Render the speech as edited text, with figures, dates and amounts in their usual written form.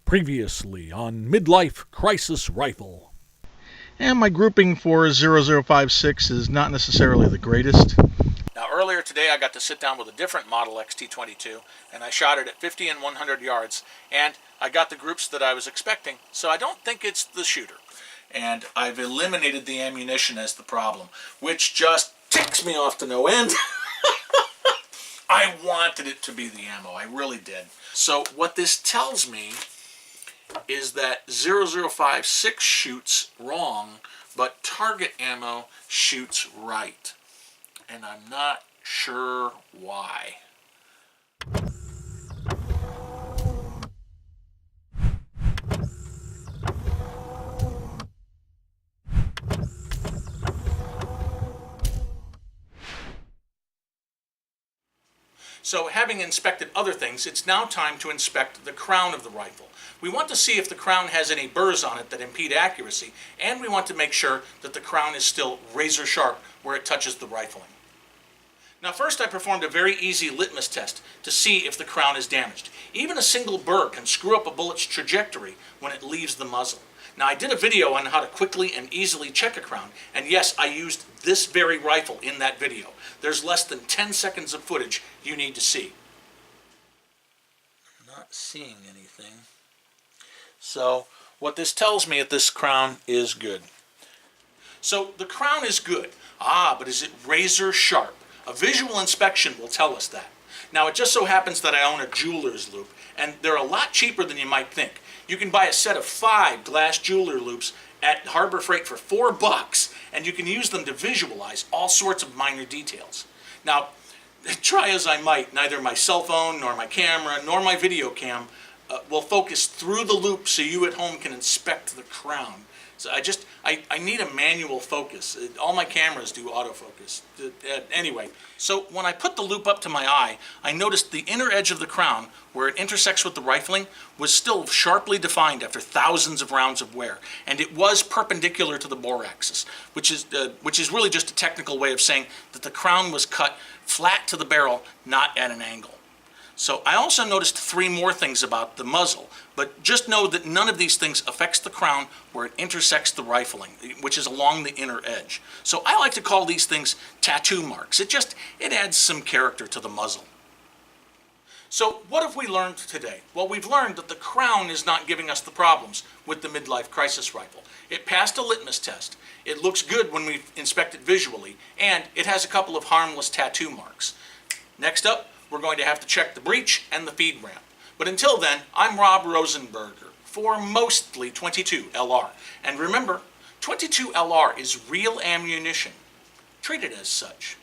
Previously on Midlife Crisis Rifle. And my grouping for 0056 is not necessarily the greatest. Now earlier today I got to sit down with a different Model XT22 and I shot it at 50 and 100 yards and I got the groups that I was expecting, so I don't think it's the shooter. And I've eliminated the ammunition as the problem, which just ticks me off to no end. I wanted it to be the ammo, I really did. So what this tells me is that 0056 shoots wrong, but target ammo shoots right. And I'm not sure why. So having inspected other things, it's now time to inspect the crown of the rifle. We want to see if the crown has any burrs on it that impede accuracy, and we want to make sure that the crown is still razor sharp where it touches the rifling. Now first I performed a very easy litmus test to see if the crown is damaged. Even a single burr can screw up a bullet's trajectory when it leaves the muzzle. Now I did a video on how to quickly and easily check a crown, and yes, I used this very rifle in that video. There's less than 10 seconds of footage you need to see. I'm not seeing anything. So what this tells me at this crown is good. So the crown is good. But is it razor sharp? A visual inspection will tell us that. Now it just so happens that I own a jeweler's loop, and they're a lot cheaper than you might think. You can buy a set of 5 glass jeweler loops at Harbor Freight for $4, and you can use them to visualize all sorts of minor details. Now, try as I might, neither my cell phone, nor my camera, nor my video cam will focus through the loop so you at home can inspect the crown. So I need a manual focus. All my cameras do autofocus. Anyway, so when I put the loop up to my eye, I noticed the inner edge of the crown, where it intersects with the rifling, was still sharply defined after thousands of rounds of wear. And it was perpendicular to the bore axis, which is really just a technical way of saying that the crown was cut flat to the barrel, not at an angle. So I also noticed 3 more things about the muzzle, but just know that none of these things affects the crown where it intersects the rifling, which is along the inner edge. So I like to call these things tattoo marks. It adds some character to the muzzle. So what have we learned today? Well, we've learned that the crown is not giving us the problems with the Midlife Crisis Rifle. It passed a litmus test. It looks good when we inspect it visually, and it has a couple of harmless tattoo marks. Next up, we're going to have to check the breech and the feed ramp. But until then, I'm Rob Rosenberger for Mostly 22 LR. And remember, 22 LR is real ammunition. Treat it as such.